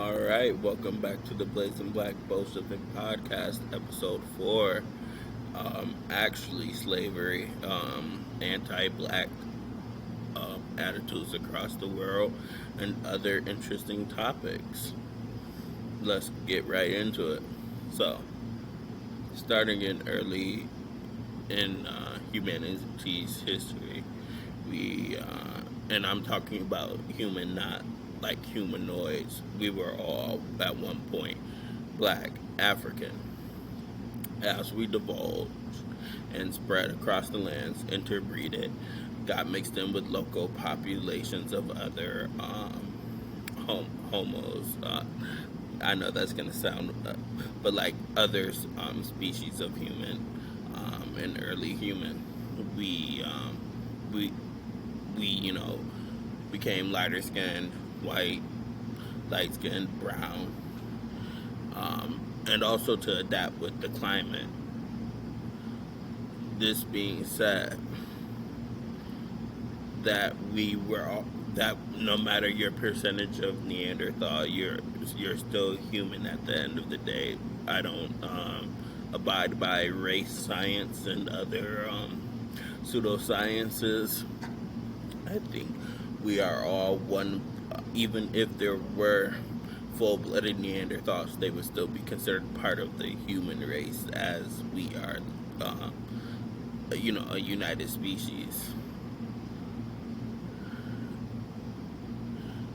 All right, welcome back to the Blazing Black Bolshevik podcast, episode 4. Actually, slavery, anti-black attitudes across the world, and other interesting topics. Let's get right into it. So, starting in humanities history, and I'm talking about human, not like humanoids. We were all at one point black, African. As we divulged and spread across the lands, interbreeded, got mixed in with local populations of other homos. I know that's gonna sound, but like others species of human, and early human, we we became lighter skinned, white, light skinned, brown, and also to adapt with the climate. This being said, that we were all, that no matter your percentage of Neanderthal, you're still human at the end of the day. I don't abide by race science and other pseudosciences. I think we are all one. Even if there were full-blooded Neanderthals, they would still be considered part of the human race, as we are, a united species.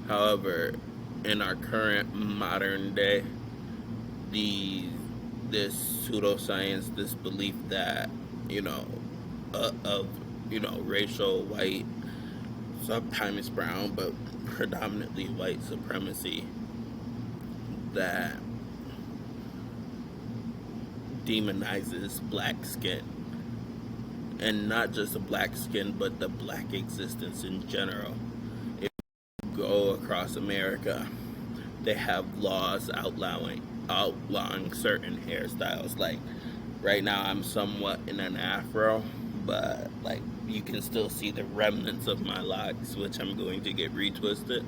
However, in our current modern day, this pseudoscience, this belief that of racial white, sometimes brown, but predominantly white supremacy, that demonizes black skin, and not just the black skin, but the black existence in general. If you go across America, they have laws outlawing certain hairstyles. Like right now, I'm somewhat in an afro, but like you can still see the remnants of my locks, which I'm going to get retwisted.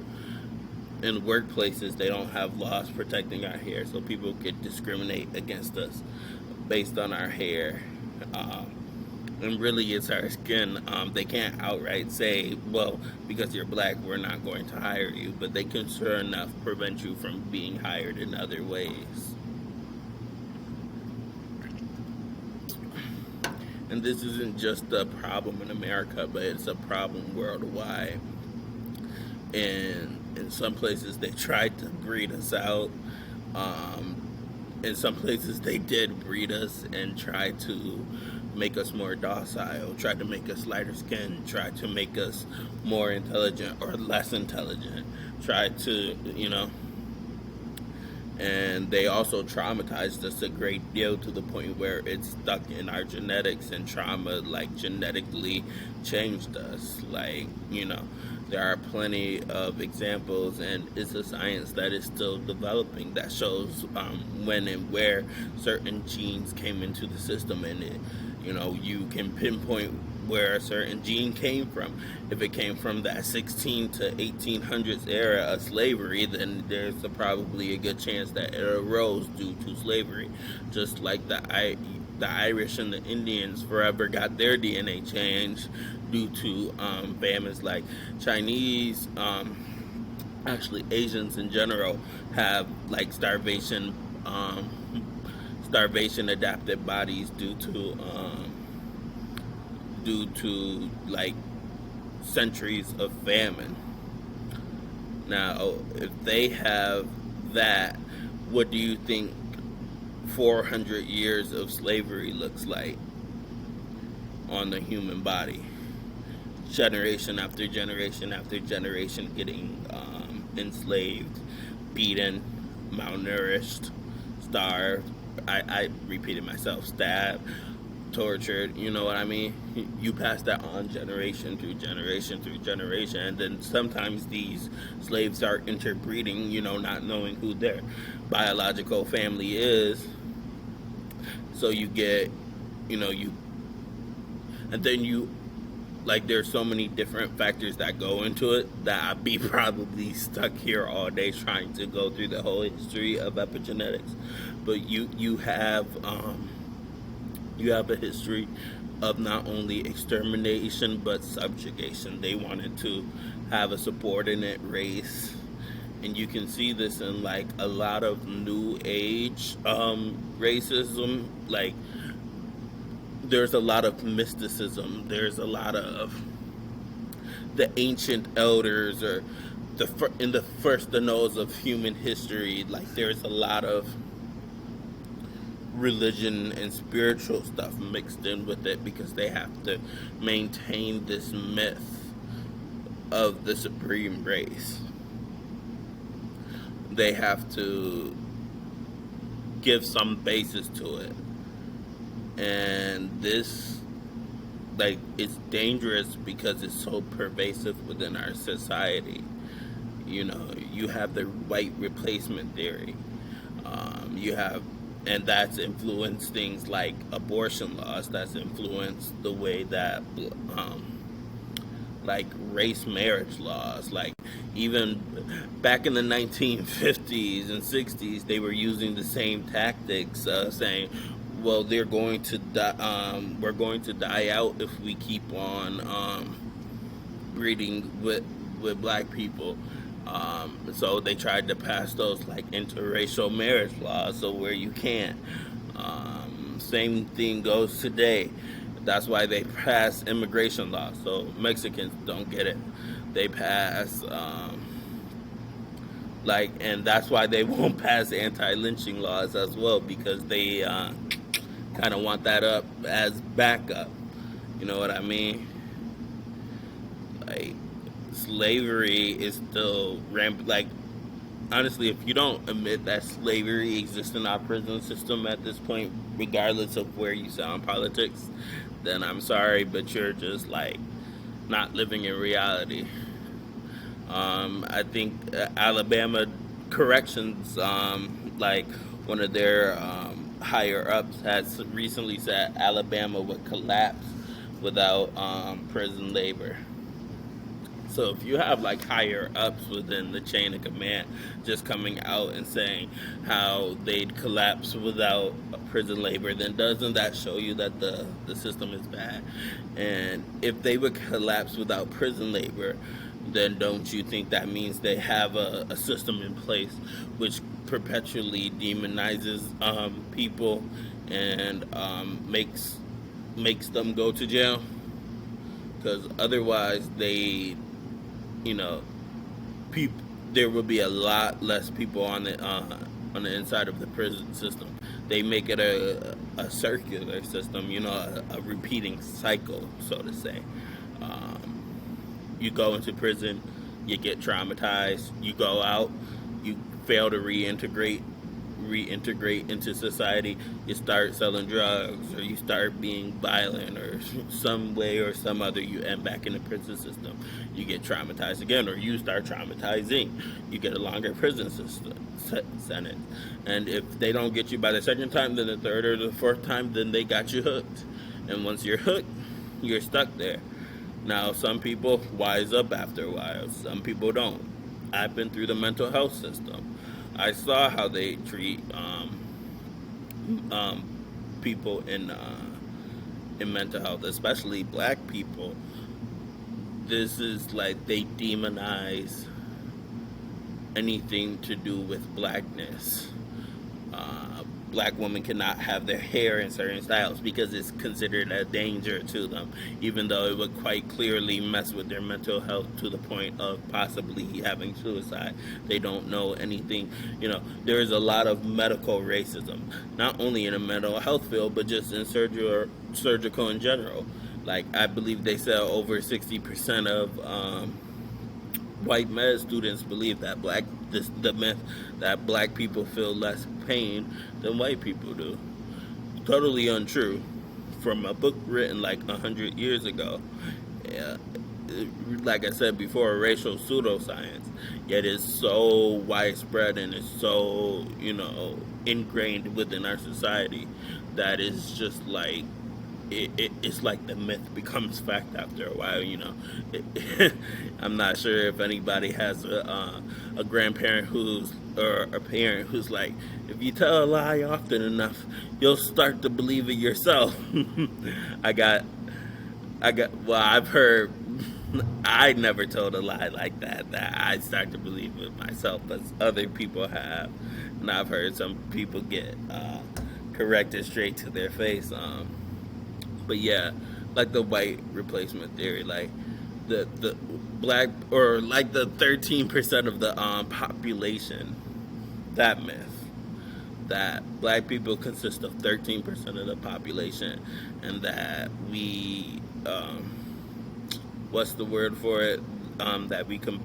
In workplaces, they don't have laws protecting our hair, so people could discriminate against us based on our hair. And really, it's our skin. They can't outright say, well, because you're black, we're not going to hire you, but they can sure enough prevent you from being hired in other ways. And this isn't just a problem in America, but it's a problem worldwide. And in some places, they tried to breed us out. In some places, they did breed us and tried to make us more docile, tried to make us lighter skinned, tried to make us more intelligent or less intelligent, tried to, and they also traumatized us a great deal to the point where it's stuck in our genetics, and trauma like genetically changed us. Like, there are plenty of examples, and it's a science that is still developing that shows when and where certain genes came into the system, and you can pinpoint where a certain gene came from. If it came from that 16 to 1800s era of slavery, then there's probably a good chance that it arose due to slavery. Just like the Irish and the Indians forever got their DNA changed due to famines. Like Chinese, actually Asians in general, have like starvation adapted bodies due to like centuries of famine. Now, if they have that, what do you think 400 years of slavery looks like on the human body? Generation after generation after generation getting enslaved, beaten, malnourished, starved. I repeated myself, stabbed, tortured, you know what I mean? You pass that on generation through generation through generation, and then sometimes these slaves are interbreeding, not knowing who their biological family is. So you get, and then you like there's so many different factors that go into it that I'd be probably stuck here all day trying to go through the whole history of epigenetics. But you have a history of not only extermination but subjugation. They wanted to have a subordinate race, and you can see this in like a lot of new age racism. Like there's a lot of mysticism. There's a lot of the ancient elders, or in the first annals of human history. Like there's a lot of religion and spiritual stuff mixed in with it because they have to maintain this myth of the supreme race. They have to give some basis to it. And this, like, it's dangerous because it's so pervasive within our society. You know, you have the white replacement theory. You have, and that's influenced things like abortion laws. That's influenced the way that, like race marriage laws. Like even back in the 1950s and 60s, they were using the same tactics, saying, "Well, they're going to die. We're going to die out if we keep on breeding with black people." So they tried to pass those like interracial marriage laws, so where you can't. Same thing goes today. That's why they pass immigration laws, so Mexicans don't get it. They pass and that's why they won't pass anti-lynching laws as well, because they kind of want that up as backup. You know what I mean? Like slavery is still rampant. Like honestly, if you don't admit that slavery exists in our prison system at this point, regardless of where you sit on politics, then I'm sorry, but you're just like not living in reality. I think Alabama corrections, like one of their higher ups has recently said Alabama would collapse without prison labor. So if you have like higher ups within the chain of command just coming out and saying how they'd collapse without prison labor, then doesn't that show you that the system is bad? And if they would collapse without prison labor, then don't you think that means they have a system in place which perpetually demonizes people and makes them go to jail? Because otherwise you know, people, there will be a lot less people on the inside of the prison system. They make it a circular system, you know, a repeating cycle, so to say. You go into prison, you get traumatized, you go out, you fail to reintegrate into society, you start selling drugs, or you start being violent, or some way or some other, you end back in the prison system. You get traumatized again, or you start traumatizing. You get a longer prison sentence. And if they don't get you by the second time, then the third or the fourth time, then they got you hooked. And once you're hooked, you're stuck there. Now, some people wise up after a while. Some people don't. I've been through the mental health system. I saw how they treat people in mental health, especially black people. This is like they demonize anything to do with blackness. Black women cannot have their hair in certain styles because it's considered a danger to them, even though it would quite clearly mess with their mental health to the point of possibly having suicide. They don't know anything. You know, there is a lot of medical racism, not only in the mental health field, but just in surgical in general. Like, I believe they said over 60% of white med students believe that the myth that black people feel less pain than white people do. Totally untrue. From a book written like 100 years ago. Yeah, like I said before, racial pseudoscience. Yet it's so widespread and it's so, you know, ingrained within our society that it's just like it's like the myth becomes fact after a while. I'm not sure if anybody has a grandparent or a parent who's like, if you tell a lie often enough, you'll start to believe it yourself. I got well, I've heard. I never told a lie like that. That I start to believe it myself, but other people have, and I've heard some people get corrected straight to their face. But yeah, like the white replacement theory, like the black, or like the 13% of the population, that myth, that black people consist of 13% of the population, and that we what's the word for it? That we can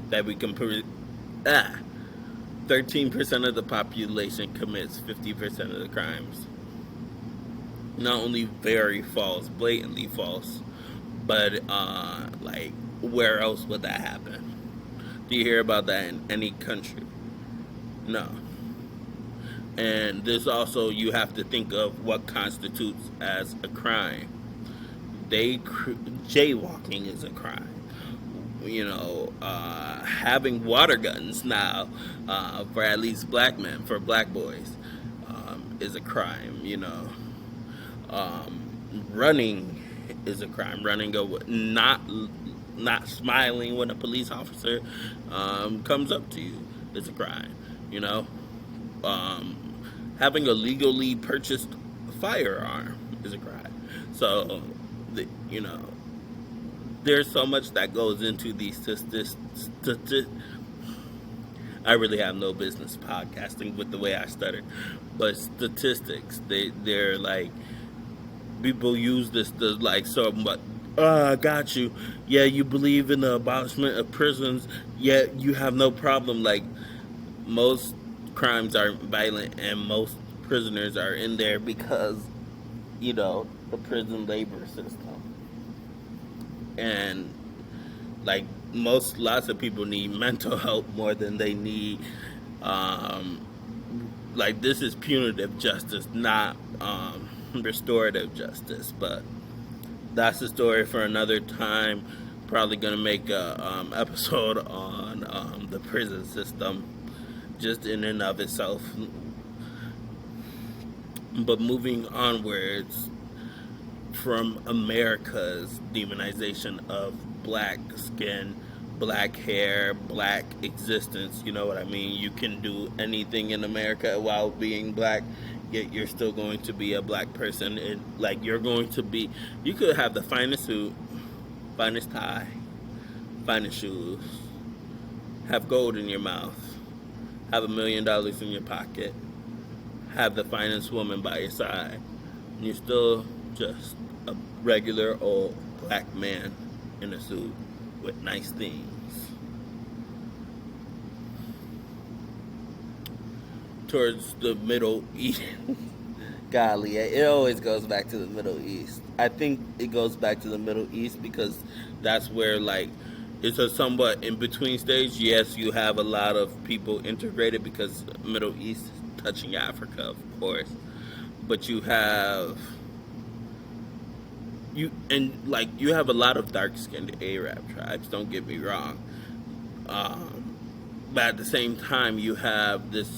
that we can ah 13% of the population commits 50% of the crimes. Not only very false, blatantly false, but like, where else would that happen? Do you hear about that in any country? No. And this also, you have to think of what constitutes as a crime. Jaywalking is a crime. Having water guns now, for at least black men, for black boys, is a crime. Running is a crime. Running, not smiling when a police officer comes up to you is a crime. Having a legally purchased firearm is a crime. So, there's so much that goes into these statistics. I really have no business podcasting with the way I stutter, but statistics, they're like, people use this to like, so much. I got you. Yeah, you believe in the abolishment of prisons, yet you have no problem. Like, most crimes are violent, and most prisoners are in there because, the prison labor system. And like, lots of people need mental help more than they need. Like, this is punitive justice, not restorative justice. But that's a story for another time. Probably gonna make a episode on the prison system, just in and of itself. But moving onwards from America's demonization of black skin, black hair, black existence, you know what I mean? You can do anything in America while being black, yet you're still going to be a black person. You could have the finest suit, finest tie, finest shoes, have gold in your mouth, have $1 million in your pocket, have the finest woman by your side, and you're still just a regular old black man in a suit with nice things. Towards the Middle East. Golly, it always goes back to the Middle East. I think it goes back to the Middle East because that's where, like, it's a somewhat in between stage. Yes, you have a lot of people integrated because Middle East is touching Africa, of course, but you have a lot of dark-skinned Arab tribes. Don't get me wrong, but at the same time, you have this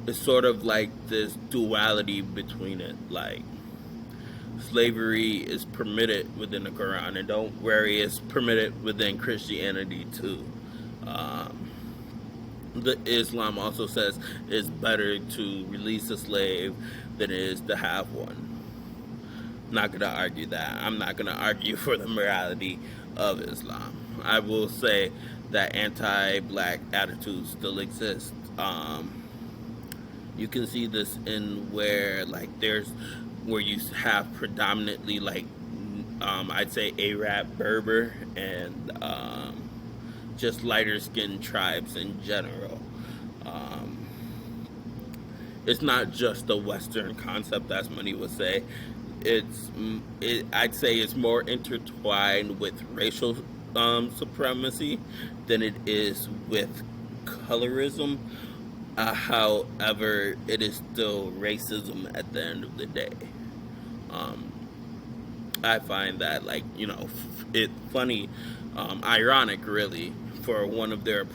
it's sort of like this duality between it. Like, slavery is permitted within the Quran, and don't worry, it's permitted within Christianity too. The Islam also says it's better to release a slave than it is to have one. Not gonna argue that. I'm not gonna argue for the morality of Islam. I will say that anti-black attitudes still exist. You can see this in where you have predominantly, like, I'd say Arab, Berber, and just lighter skinned tribes in general. It's not just a Western concept, as many would say. I'd say it's more intertwined with racial supremacy than it is with colorism. However, it is still racism at the end of the day. Um, I find that, like, it funny, ironic, really, for one of their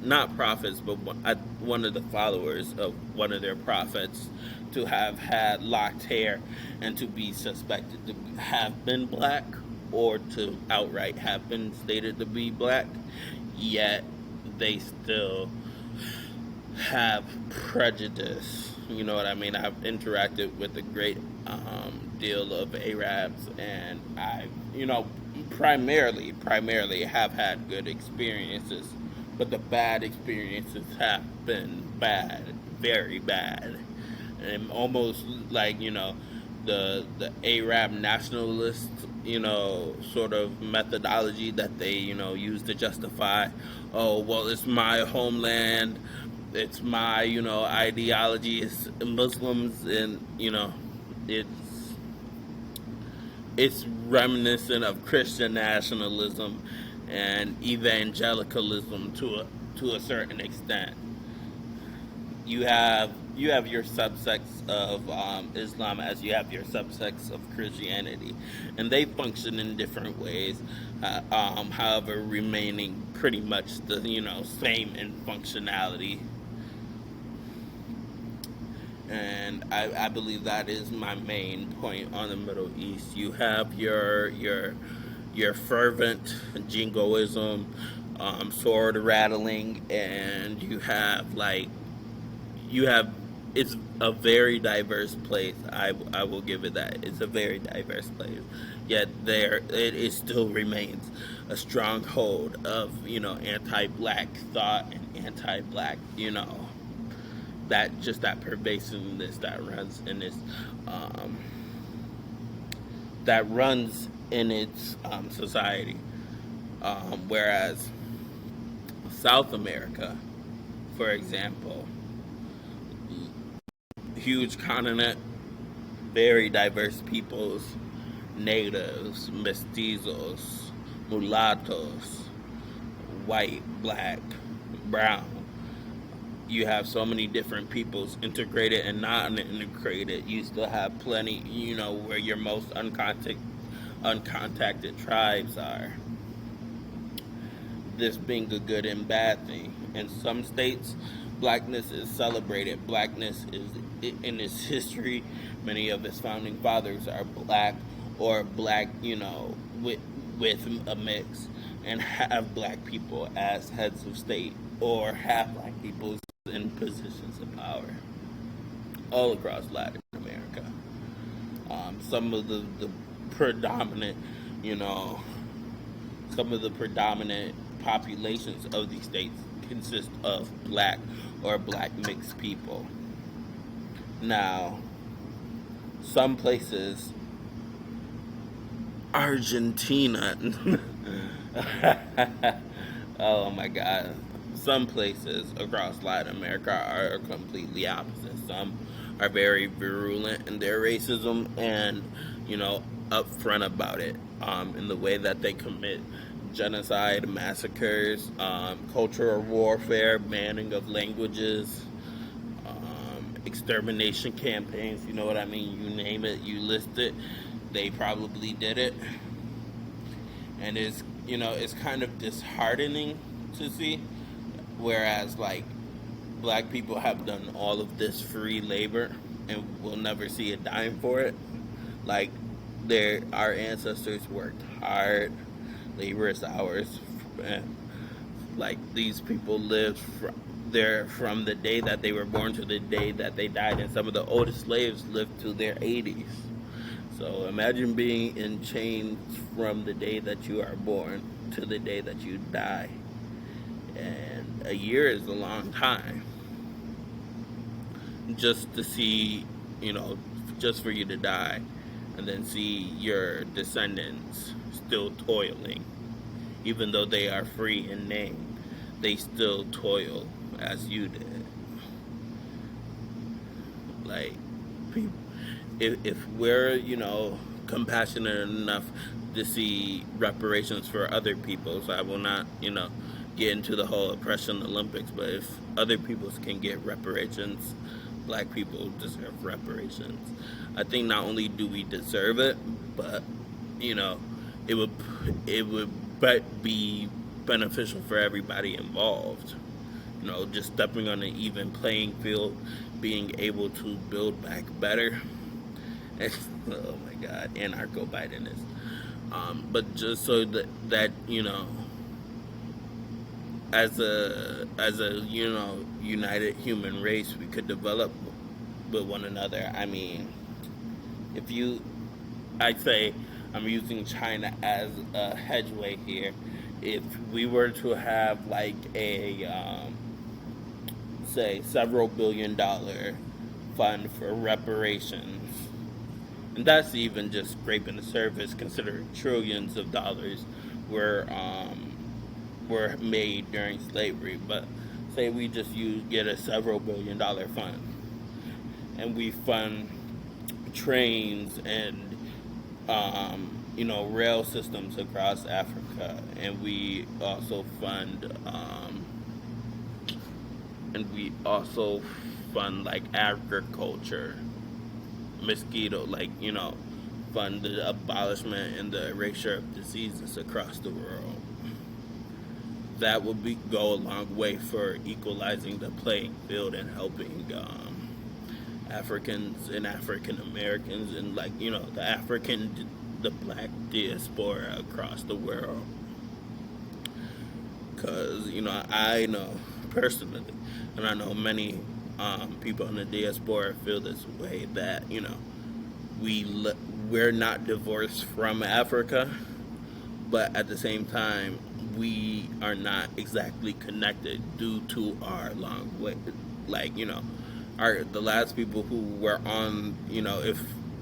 not prophets, but one of the followers of one of their prophets to have had locked hair and to be suspected to have been black, or to outright have been stated to be black, yet they still have prejudice. You know what I mean? I've interacted with a great deal of Arabs, and I, primarily have had good experiences, but the bad experiences have been bad, very bad, and almost like, the Arab nationalist, sort of methodology that they, use to justify, oh, well, it's my homeland, it's my, ideology, it's Muslims, and, it's it's reminiscent of Christian nationalism and evangelicalism to a certain extent. You have your subsects of Islam as you have your subsects of Christianity, and they function in different ways. However, remaining pretty much the same in functionality, and I believe that is my main point on the Middle East. You have your fervent jingoism, sword rattling, and you have it's a very diverse place. I will give it that. It's a very diverse place. Yet it still remains a stronghold of anti-black thought and anti-black that pervasiveness um, that runs in its society. Whereas South America, for example, huge continent, very diverse peoples, natives, mestizos, mulattoes, white, black, brown. You have so many different peoples, integrated and not integrated. You still have plenty, where your most uncontacted tribes are. This being a good and bad thing. In some states, blackness is celebrated. Blackness is in its history. Many of its founding fathers are black, or black, with a mix, and have black people as heads of state, or have black people in positions of power all across Latin America. Some of the predominant, you know, some of the predominant populations of these states consist of black or black mixed people. Now, some places, Argentina, oh my God, some places across Latin America are completely opposite. Some are very virulent in their racism and, upfront about it, in the way that they commit genocide, massacres, cultural warfare, banning of languages, extermination campaigns. You know what I mean? You name it, you list it. They probably did it, and it's kind of disheartening to see. Whereas, like, black people have done all of this free labor and will never see a dime for it. Like, our ancestors worked hard, laborious hours, and like these people lived there from the day that they were born to the day that they died, and some of the oldest slaves lived to their 80s. So imagine being in chains from the day that you are born to the day that you die. And a year is a long time. Just to see, just for you to die, and then see your descendants still toiling. Even though they are free in name, they still toil as you did. Like, if we're, compassionate enough to see reparations for other peoples, I will not, get into the whole oppression Olympics, but if other peoples can get reparations, black people deserve reparations. I think not only do we deserve it, but you know, it would be beneficial for everybody involved. You know, just stepping on an even playing field, being able to build back better. Oh my God, anarcho Bidenness. But just so that you know, as a united human race, we could develop with one another. I mean, if you, I say, I'm using China as a hedgeway here. If we were to have like a say several $billion fund for reparations, and that's even just scraping the surface, considering trillions of dollars were were made during slavery. But say we just get a several $billion fund, and we fund trains and rail systems across Africa, and we also fund like agriculture, mosquito, like fund the abolishment and the erasure of diseases across the world. That would go a long way for equalizing the playing field and helping Africans and African Americans and the black diaspora across the world. Because I know personally, and I know many people in the diaspora feel this way, that we're not divorced from Africa, but at the same time we are not exactly connected due to our long way. The last people who were on,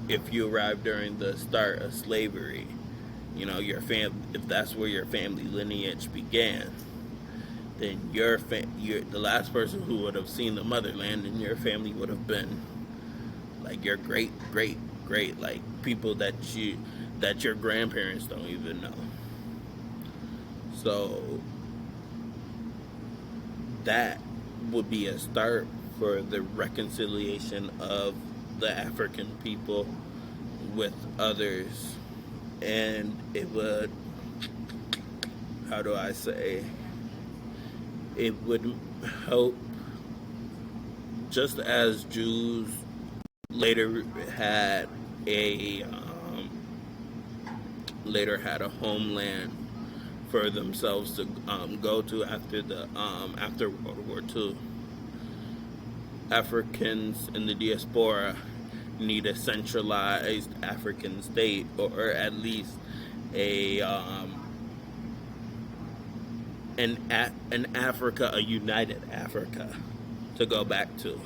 if you arrived during the start of slavery, if that's where your family lineage began, then you're the last person who would have seen the motherland in your family would have been like your great like people that your grandparents don't even know. So that would be a start for the reconciliation of the African people with others, and it would, how do I say, it would help, just as Jews later had a homeland for themselves to go to after World War II. Africans in the diaspora need a centralized African state, or at least a a united Africa to go back to.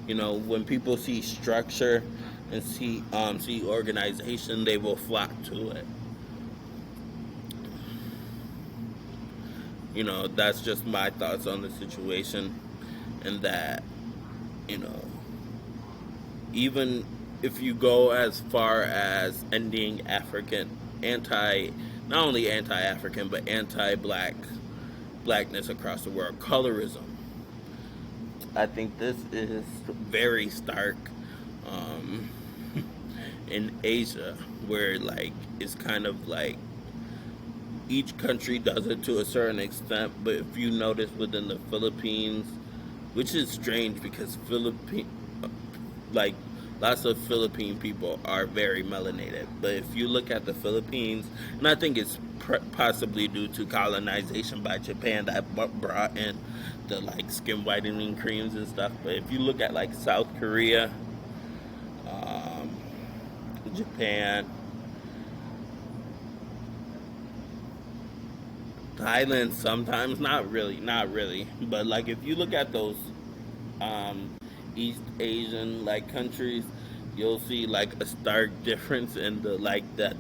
When people see structure and see organization, they will flock to it. That's just my thoughts on the situation, and that even if you go as far as ending not only anti-African, but blackness across the world, colorism. I think this is very stark in Asia, where it's kind of like each country does it to a certain extent. But if you notice within the Philippines, which is strange because lots of Philippine people are very melanated. But if you look at the Philippines, and I think it's possibly due to colonization by Japan that brought in the skin whitening creams and stuff. But if you look at South Korea, Japan, Thailand, sometimes not really, but if you look at those East Asian countries, you'll see a stark difference in the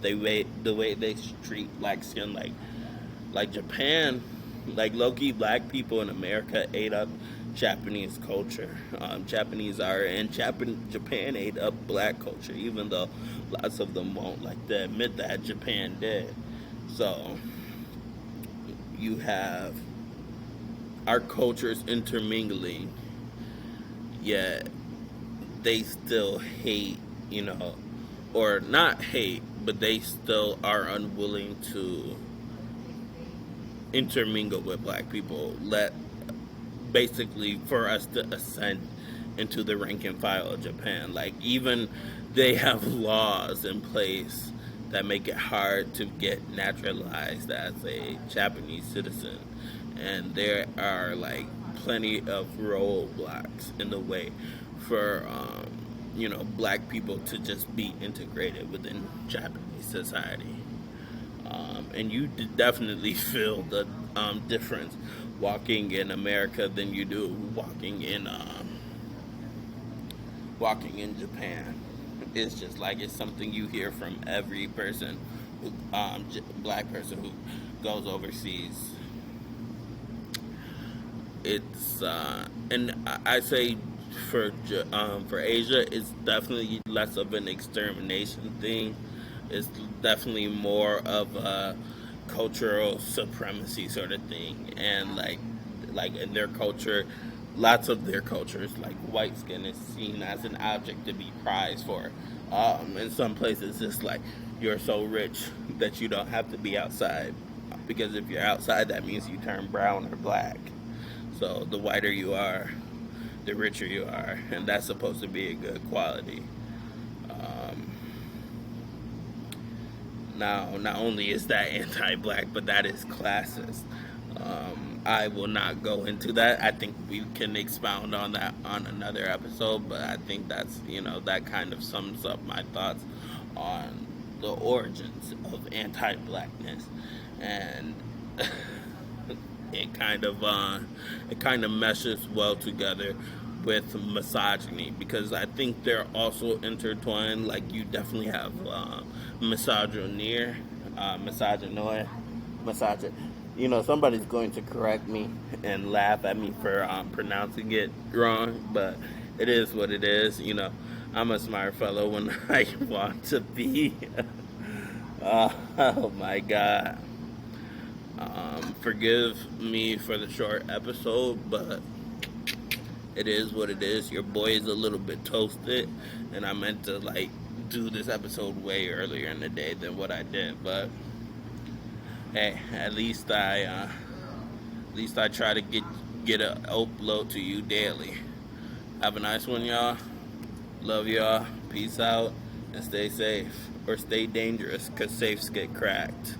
the way they treat black skin. Like Japan, low-key black people in America ate up Japanese culture, Japanese art, and Japan ate up black culture, even though lots of them won't like to admit that Japan did. So you have our cultures intermingling. yet they still hate, or not hate, but they still are unwilling to intermingle with black people. Basically for us to ascend into the rank and file of Japan. Like, even they have laws in place that make it hard to get naturalized as a Japanese citizen, and there are like plenty of roadblocks in the way for black people to just be integrated within Japanese society. And you definitely feel the difference walking in America than you do walking in Japan. It's just like it's something you hear from every person, black person who goes overseas. It's and I say for Asia, it's definitely less of an extermination thing. It's definitely more of a cultural supremacy sort of thing, and like in their culture, lots of their cultures, like white skin is seen as an object to be prized for. In some places, it's like you're so rich that you don't have to be outside, because if you're outside, that means you turn brown or black. So the whiter you are, the richer you are, and that's supposed to be a good quality. Um, Now, not only is that anti-black, but that is classist. I will not go into that. I think we can expound on that on another episode, but I think that kind of sums up my thoughts on the origins of anti-blackness, and it kind of meshes well together with misogyny, because I think they're also intertwined. Like, you definitely have misogynoir, misogynoir, misogyn. Somebody's going to correct me and laugh at me for pronouncing it wrong, but it is what it is. I'm a smart fellow when I want to be. Oh my God. Forgive me for the short episode, but it is what it is. Your boy is a little bit toasted, and I meant to do this episode way earlier in the day than what I did. But hey, at least I try to get a upload to you daily. Have a nice one, y'all. Love y'all. Peace out, and stay safe, or stay dangerous, 'cause safes get cracked.